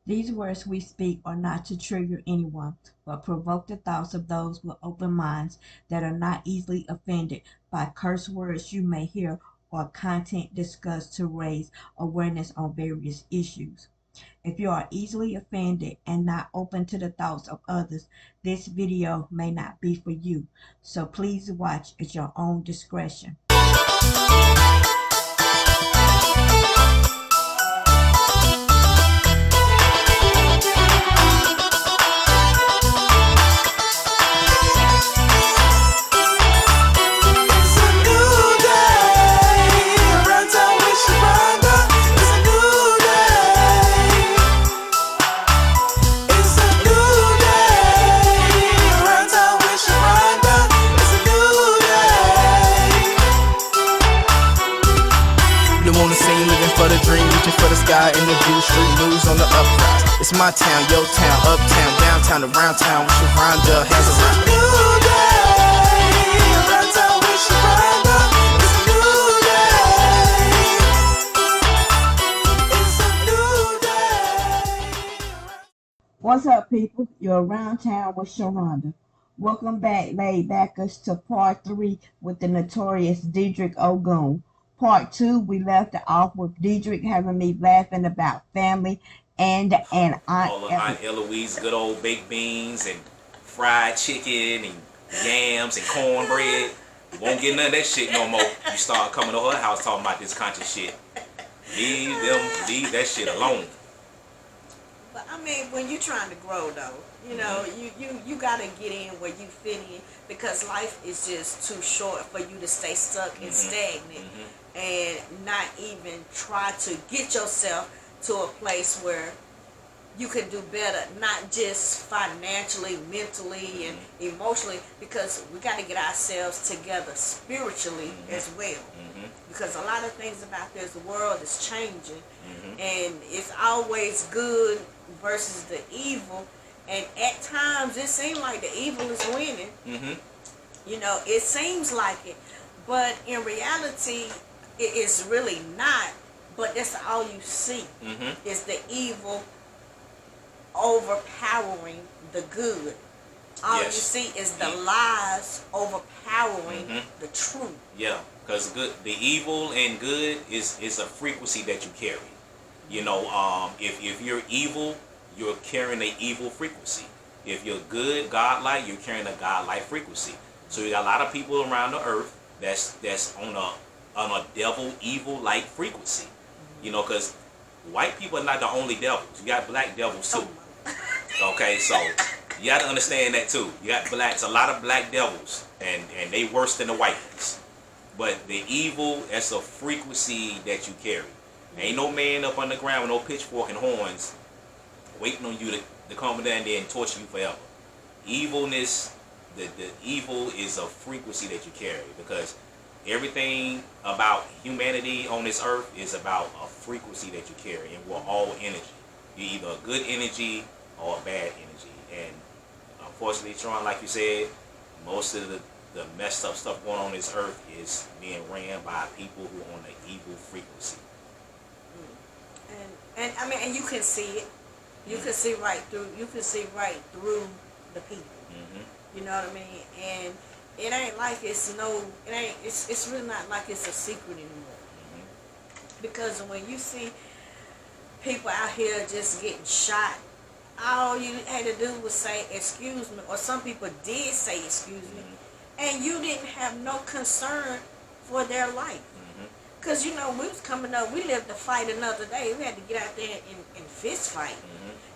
These words we speak are not to trigger anyone, but provoke the thoughts of those with open minds that are not easily offended by curse words you may hear or content discussed to raise awareness on various issues. If you are easily offended and not open to the thoughts of others, this video may not be for you. So please watch at your own discretion. For the dream, reaching for the sky in the view, street news on the uprise. It's my town, your town, uptown, downtown, around town. We should round up, hands around. It's a new day, around town, we should round up. It's a new day. It's a new day. What's up, people? You're around town with Sharonda. Welcome back, Laidbackers, to part 3 with the Notorious Deedric Ogun. Part 2, we left it off with Deedric having me laughing about family and Aunt Eloise, good old baked beans and fried chicken and yams and cornbread. You won't get none of that shit no more. You start coming to her house talking about this conscious shit. Leave that shit alone. But I mean, when you're trying to grow, though, you know, you gotta get in where you fit in, because life is just too short for you to stay stuck and stagnant and not even try to get yourself to a place where you can do better, not just financially, mentally, and emotionally, because we got to get ourselves together spiritually as well. Because a lot of things about this world is changing, and it's always good versus the evil, and at times it seems like the evil is winning. You know, it seems like it, but in reality, it is really not. But that's all you see is the evil overpowering the good. All you see is the lies overpowering the truth. Yeah, because the evil and good is a frequency that you carry. You know, if you're evil, you're carrying an evil frequency. If you're good, godlike, you're carrying a godlike frequency. So you got a lot of people around the earth that's on a devil evil like frequency. You know, because white people are not the only devils. You got black devils too. Okay, so you got to understand that too. You got blacks, a lot of black devils, and they worse than the white ones. But the evil, that's a frequency that you carry. Ain't no man up on the ground with no pitchfork and horns waiting on you to come down there and torture you forever. Evilness, the evil is a frequency that you carry, because everything about humanity on this earth is about a frequency that you carry, and we're all energy. You're either a good energy or a bad energy. And unfortunately, Sharon, like you said, most of the messed up stuff going on this earth is being ran by people who are on the evil frequency. And I mean, and you can see it. You can see right through. You can see right through the people. You know what I mean? And it ain't like it's no. It ain't. It's really not like it's a secret anymore. Because when you see people out here just getting shot, all you had to do was say excuse me, or some people did say excuse me, and you didn't have no concern for their life. Because, you know, we was coming up, we lived to fight another day. We had to get out there and fist fight.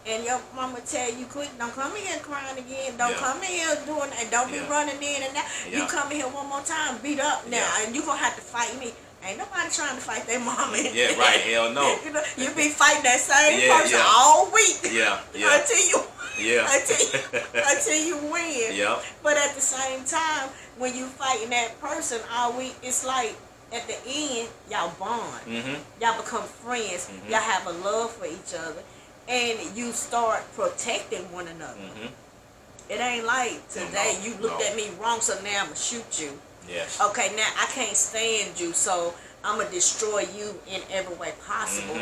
And your mama tell you, quick, don't come in here crying again. Don't come in here doing that. Don't be running in and that. You come in here one more time, beat up now, and you going to have to fight me. Ain't nobody trying to fight their mama. Yeah, right. Hell no. You know, you be fighting that same person all week. Until you win. But at the same time, when you fighting that person all week, it's like, at the end, y'all bond. Y'all become friends. Y'all have a love for each other. And you start protecting one another. It ain't like today you looked at me wrong, so now I'm going to shoot you. Yes. Okay, now I can't stand you, so I'm going to destroy you in every way possible.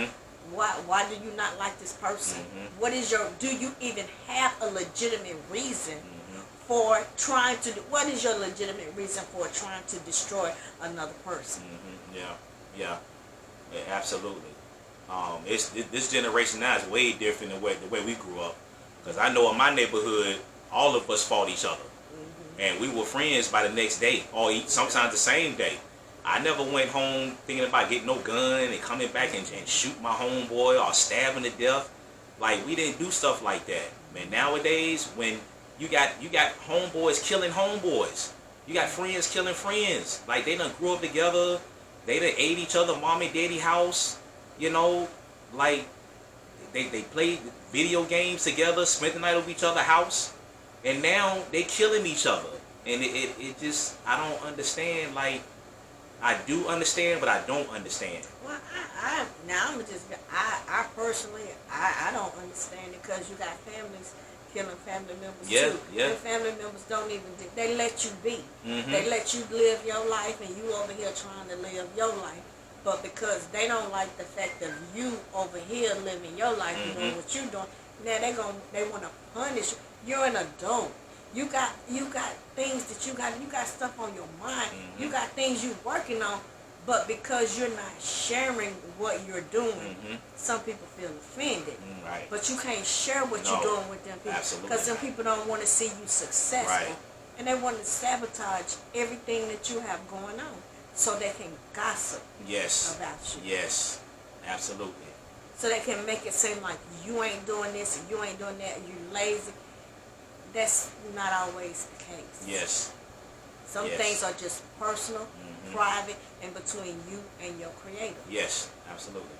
Why do you not like this person? What is your? Do you even have a legitimate reason for trying to? What is your legitimate reason for trying to destroy another person? Yeah, absolutely. It's this generation now is way different than the way we grew up. Because I know in my neighborhood, all of us fought each other, and we were friends by the next day, or sometimes the same day. I never went home thinking about getting no gun and coming back and shoot my homeboy or stab him to death. Like, we didn't do stuff like that. Man, nowadays, when you got homeboys killing homeboys, you got friends killing friends. Like, they done grew up together, they done ate each other, mom and daddy house, you know, like, they played video games together, spent the night over each other's house, and now they killing each other. And it just, I don't understand. Like, I do understand, but I don't understand. Well, I personally, I don't understand it, because you got families killing family members too. Yeah. And family members don't even, they let you be. They let you live your life, and you over here trying to live your life. But because they don't like the fact of you over here living your life, doing what you doing, now they want to punish you. You're an adult. You got things that you got stuff on your mind. You got things you're working on, but because you're not sharing what you're doing, some people feel offended. Right. But you can't share what you're doing with them people, because them people don't want to see you successful, Right. and they want to sabotage everything that you have going on, so they can gossip about you. Yes, absolutely. So they can make it seem like you ain't doing this and you ain't doing that, and you lazy. That's not always the case. Yes. Some things are just personal, private, and between you and your creator. Yes, absolutely.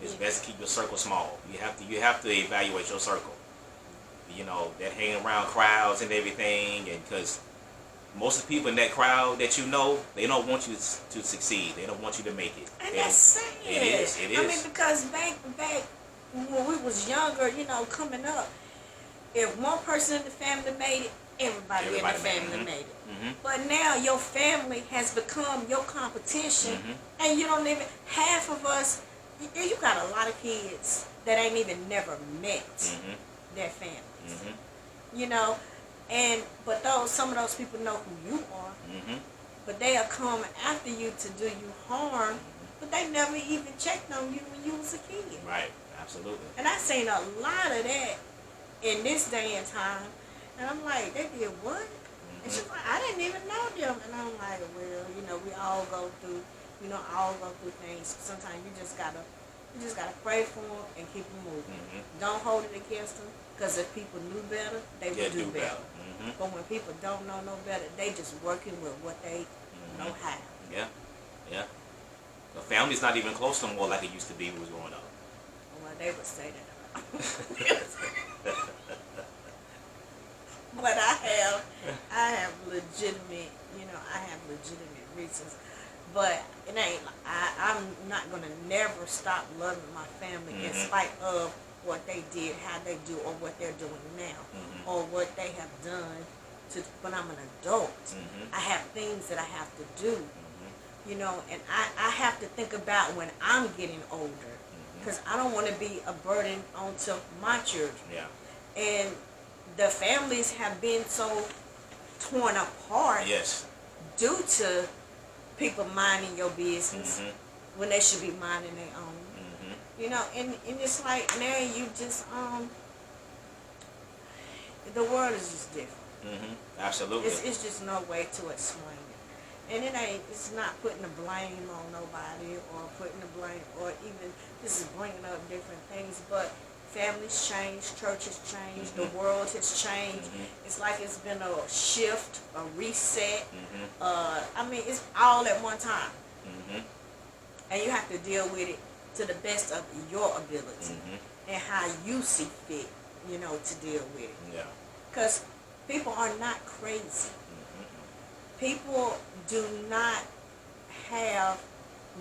It's best to keep your circle small. You have to evaluate your circle. You know, that hang around crowds and everything, and because most of the people in that crowd that you know, they don't want you to succeed. They don't want you to make it. And that's sad. It is. I mean, because back when we was younger, you know, coming up, if one person in the family made it, everybody in the family made it. But now your family has become your competition, and you don't even, half of us, you got a lot of kids that ain't even never met their families. You know, but some of those people know who you are, but they are coming after you to do you harm, but they never even checked on you when you was a kid. Right, absolutely. And I seen a lot of that in this day and time, and I'm like, they did what? And she's like, I didn't even know them. And I'm like, well, you know, we all go through things. Sometimes you just gotta pray for them and keep them moving. Don't hold it against them, because if people knew better, they would do better. But when people don't know no better, they just working with what they know how. Yeah. The family's not even close no more like it used to be when we was growing up. Well, they would say that. But I have legitimate, reasons. But it ain't. I'm not gonna never stop loving my family in spite of what they did, how they do, or what they're doing now, or what they have done. When I'm an adult, I have things that I have to do. You know, and I have to think about when I'm getting older, because I don't want to be a burden onto my children. Yeah. And the families have been so torn apart due to people minding your business when they should be minding their own. You know, and it's like now you just the world is just different. Absolutely. It's just no way to explain it. And it's not putting the blame on nobody, or putting the blame, or even, this is bringing up different things, but families change, churches change, the world has changed. It's like it's been a shift, a reset. I mean, it's all at one time. And you have to deal with it to the best of your ability and how you see fit, you know, to deal with it. Yeah. Because people are not crazy. People do not have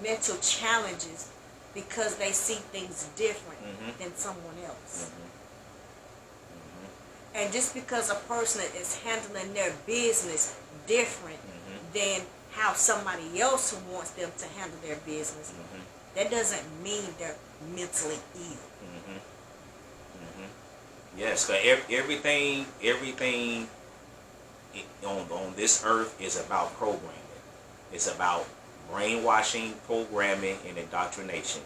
mental challenges because they see things different than someone else. And just because a person is handling their business different than how somebody else wants them to handle their business, that doesn't mean they're mentally ill. Mm-hmm. Mm-hmm. Yes, cause everything on this earth is about programming. It's about brainwashing, programming, and indoctrination.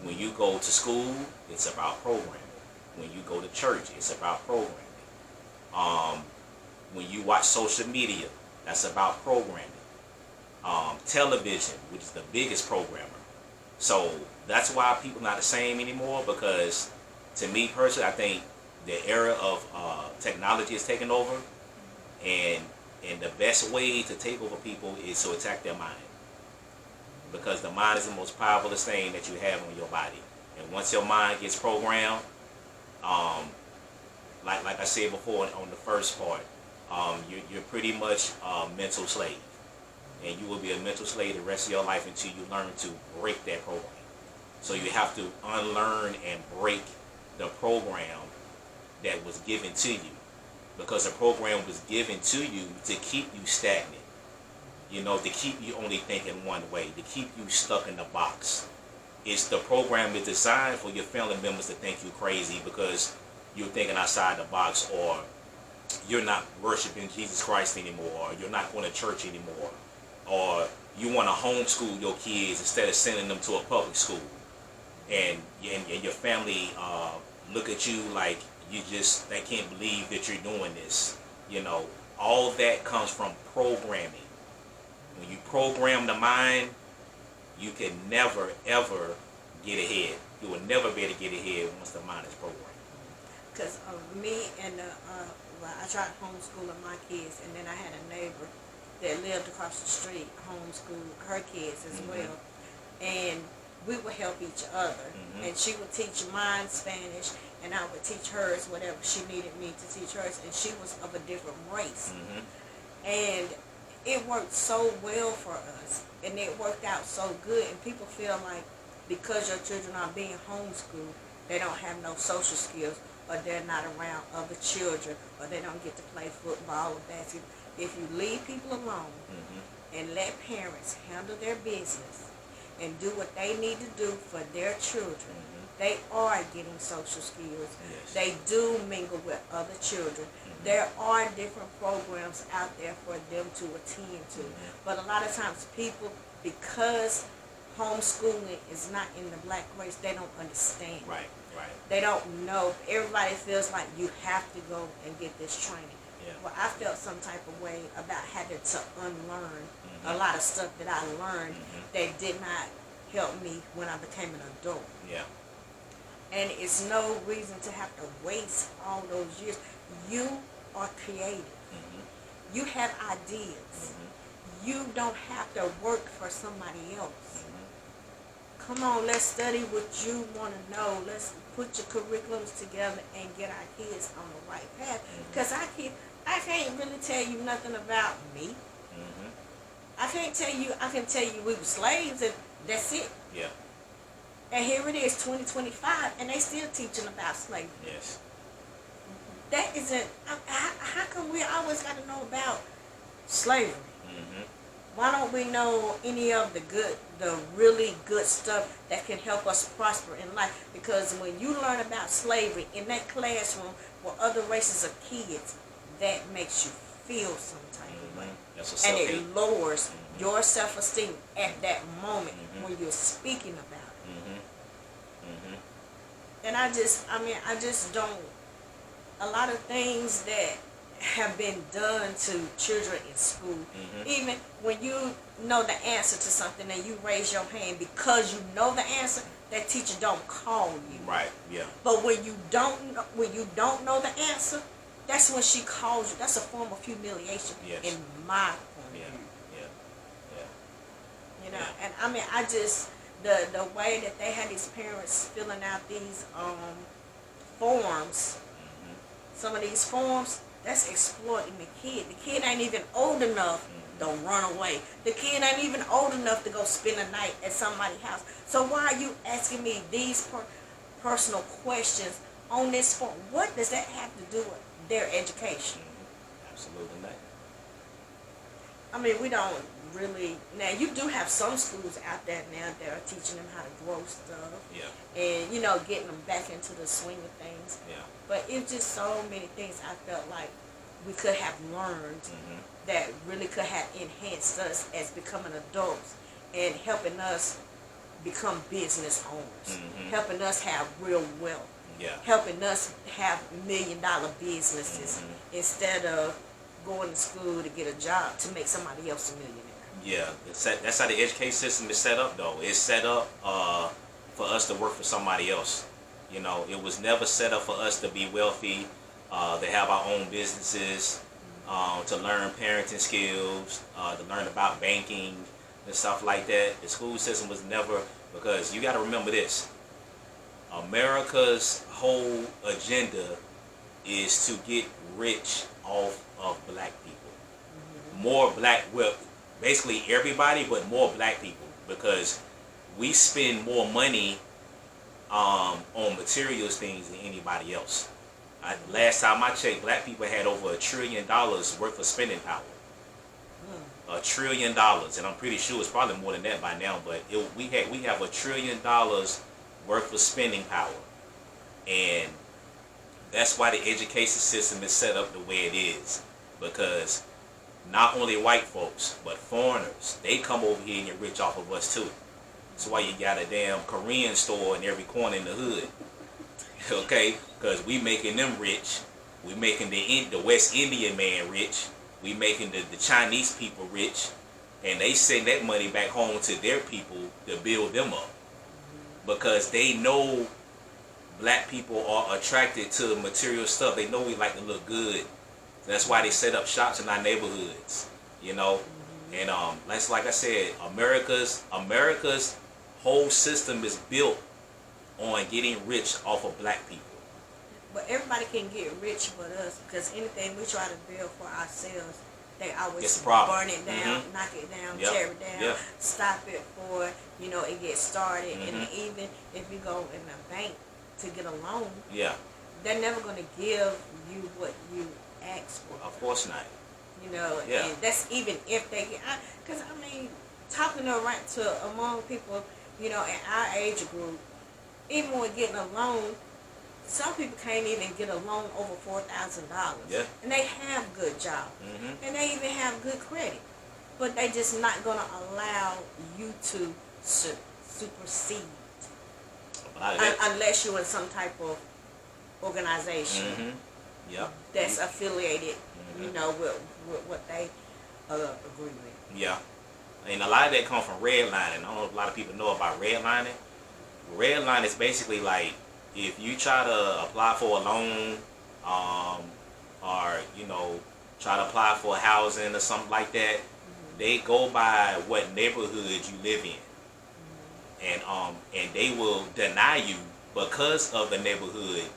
When you go to school, it's about programming. When you go to church, it's about programming. Um, when you watch social media, that's about programming. Television, which is the biggest programmer. So that's why people not the same anymore, because to me personally, I think the era of technology is taking over, and the best way to take over people is to attack their mind, because the mind is the most powerful thing that you have on your body. And once your mind gets programmed, like I said before on the first part, you're pretty much a mental slave, and you will be a mental slave the rest of your life until you learn to break that program. So you have to unlearn and break the program that was given to you, because the program was given to you to keep you stagnant, to keep you only thinking one way, to keep you stuck in the box. The program is designed for your family members to think you crazy because you're thinking outside the box, or you're not worshiping Jesus Christ anymore, or you're not going to church anymore, or you want to homeschool your kids instead of sending them to a public school, and your family look at you like they can't believe that you're doing this. All that comes from programming. When you program the mind, you can never ever get ahead. You will never be able to get ahead once the mind is programmed. Because me and I tried homeschooling my kids, and then I had a neighbor that lived across the street homeschooled her kids as well, and we would help each other. And she would teach mine Spanish, and I would teach hers whatever she needed me to teach hers, and she was of a different race. And it worked so well for us, and it worked out so good. And people feel like because your children are being homeschooled, they don't have no social skills, or they're not around other children, or they don't get to play football or basketball. If you leave people alone and let parents handle their business and do what they need to do for their children, they are getting social skills. Yes. They do mingle with other children. There are different programs out there for them to attend to. But a lot of times people, because homeschooling is not in the black race, they don't understand. Right. They don't know. Everybody feels like you have to go and get this training. Yeah. Well, I felt some type of way about having to unlearn a lot of stuff that I learned that did not help me when I became an adult. Yeah. And it's no reason to have to waste all those years. You are creative. You have ideas. You don't have to work for somebody else. Come on, let's study what you want to know. Let's put your curriculums together and get our kids on the right path. Because I can't really tell you nothing about me. I can tell you we were slaves, and that's it. Yeah. And here it is, 2025, and they still teaching about slavery. Yes. That isn't, how come we always got to know about slavery? Why don't we know any of the really good stuff that can help us prosper in life? Because when you learn about slavery in that classroom with other races of kids, that makes you feel some type of way. And it lowers your self-esteem at that moment when you're speaking about it. And I just don't, a lot of things that have been done to children in school, even when you know the answer to something and you raise your hand because you know the answer, that teacher don't call you. Right. Yeah. But when you don't know the answer, that's when she calls you. That's a form of humiliation in my point of view. And I just, the way that they had these parents filling out these forms, some of these forms, that's exploiting the kid. The kid ain't even old enough to run away. The kid ain't even old enough to go spend a night at somebody's house. So why are you asking me these personal questions on this form? What does that have to do with their education? Absolutely not. I mean, we don't really. Now, you do have some schools out there now that are teaching them how to grow stuff. Yeah. And, getting them back into the swing of things. Yeah. But it's just so many things I felt like we could have learned that really could have enhanced us as becoming adults and helping us become business owners, helping us have real wealth, helping us have $1 million businesses instead of going to school to get a job to make somebody else a millionaire. Yeah, that's how the education system is set up, though. It's set up for us to work for somebody else. It was never set up for us to be wealthy, to have our own businesses, to learn parenting skills, to learn about banking and stuff like that. The school system was never, because you got to remember this. America's whole agenda is to get rich off of black people. More black, well, basically everybody, but more black people, because we spend more money on materials things than anybody else. Last time I checked, black people had over $1 trillion worth of spending power. $1 trillion, and I'm pretty sure it's probably more than that by now. But we have $1 trillion worth of spending power, and that's why the education system is set up the way it is. Because not only white folks, but foreigners, they come over here and get rich off of us too. That's why you got a damn Korean store in every corner in the hood. Okay, because we making them rich. We making the West Indian man rich. We making the Chinese people rich, and they send that money back home to their people to build them up, because they know black people are attracted to material stuff. They know we like to look good. That's why they set up shops in our neighborhoods, And like I said, America's whole system is built on getting rich off of black people. But everybody can get rich but us, because anything we try to build for ourselves, they always burn it down, knock it down, tear it down, stop it before it gets started. And even if you go in a bank to get a loan, they're never going to give you what you ask for. Of course not. And that's even if they get, because talking to among people, in our age group, even with getting a loan, some people can't even get a loan over $4,000. Yeah. And they have good jobs. And they even have good credit. But they just not going to allow you to supersede. Unless you're in some type of organization that's affiliated, with what they agree with. Yeah. And a lot of that comes from redlining. I don't know if a lot of people know about redlining. Redlining is basically like, if you try to apply for a loan, or try to apply for housing or something like that, they go by what neighborhood you live in, and they will deny you because of the neighborhood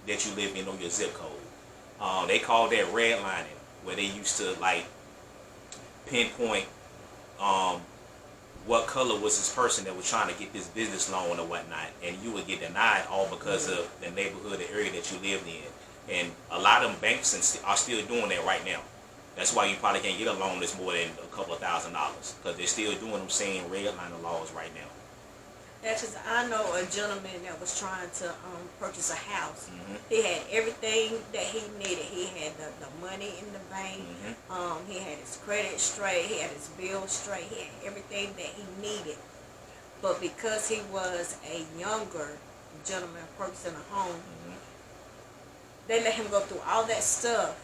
that you live in or your zip code. They call that redlining, where they used to pinpoint what color was this person that was trying to get this business loan or whatnot, and you would get denied all because of the neighborhood, the area that you lived in. And a lot of them banks are still doing that right now. That's why you probably can't get a loan that's more than a couple of $1,000, because they're still doing them same redlining laws right now. Yeah, because I know a gentleman that was trying to purchase a house. He had everything that he needed. He had the money in the bank. He had his credit straight. He had his bills straight. He had everything that he needed. But because he was a younger gentleman purchasing a home, they let him go through all that stuff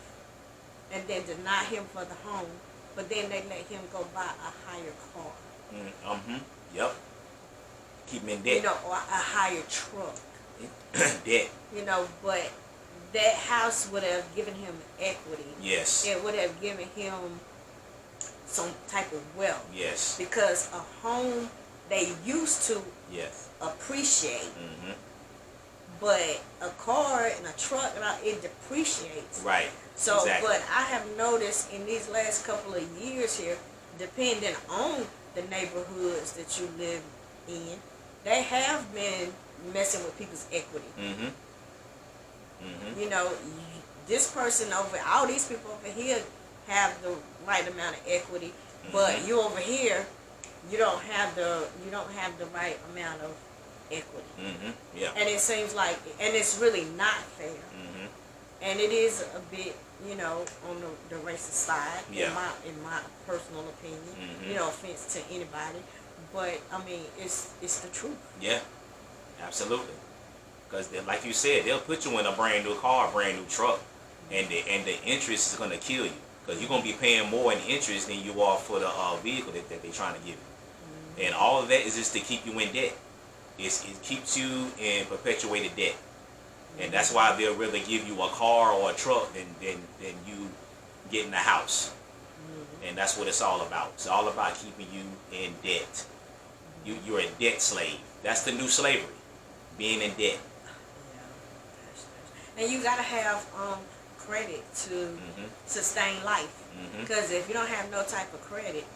and then deny him for the home. But then they let him go buy a higher car. Yep. Keep him in debt. Or a higher truck. Debt. But that house would have given him equity. Yes. It would have given him some type of wealth. Yes. Because a home they used to appreciate. But a car and a truck, it depreciates. Right. So, exactly. But I have noticed in these last couple of years here, depending on the neighborhoods that you live in, they have been messing with people's equity. This person all these people over here have the right amount of equity, but you over here, you don't have the right amount of equity. Yeah. And it seems like, and it's really not fair. And it is a bit, on the racist side, Yeah. in my personal opinion. No offense to anybody, but I mean, it's the truth. Yeah. Absolutely. Because like you said, they'll put you in a brand new car, a brand new truck, and the interest is gonna kill you. Because you're gonna be paying more in interest than you are for the vehicle that they're trying to give you. And all of that is just to keep you in debt. It keeps you in perpetuated debt. And that's why they'll rather give you a car or a truck than you getting a house. And that's what it's all about. It's all about keeping you in debt. You're a debt slave. That's the new slavery, being in debt. And you gotta have credit to sustain life. Because if you don't have no type of credit,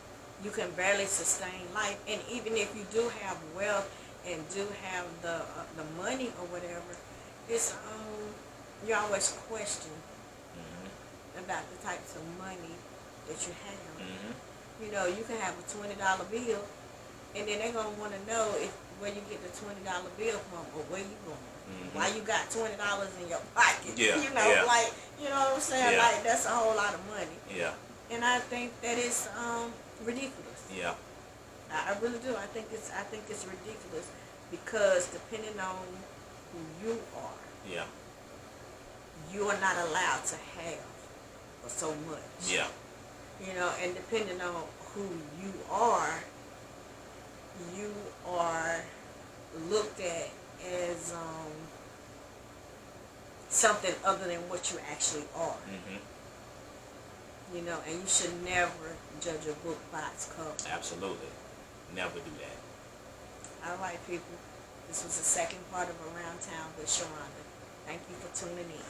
you can barely sustain life. And even if you do have wealth and do have the money or whatever, it's you always question about the types of money that you have. You can have a $20 bill, and then they're gonna want to know where you get the $20 bill from, or where you going. Why you got $20 in your pocket? Yeah, like, you know what I'm saying? Yeah. Like, that's a whole lot of money. Yeah. And I think that is ridiculous. Yeah. I really do. I think it's ridiculous, because depending on who you are, Yeah. you are not allowed to have for so much. Yeah. And depending on who you are looked at as something other than what you actually are. And you should never judge a book by its cover. Absolutely. Never do that. All right, people. This was the second part of Around Town with Sharonda. Thank you for tuning in.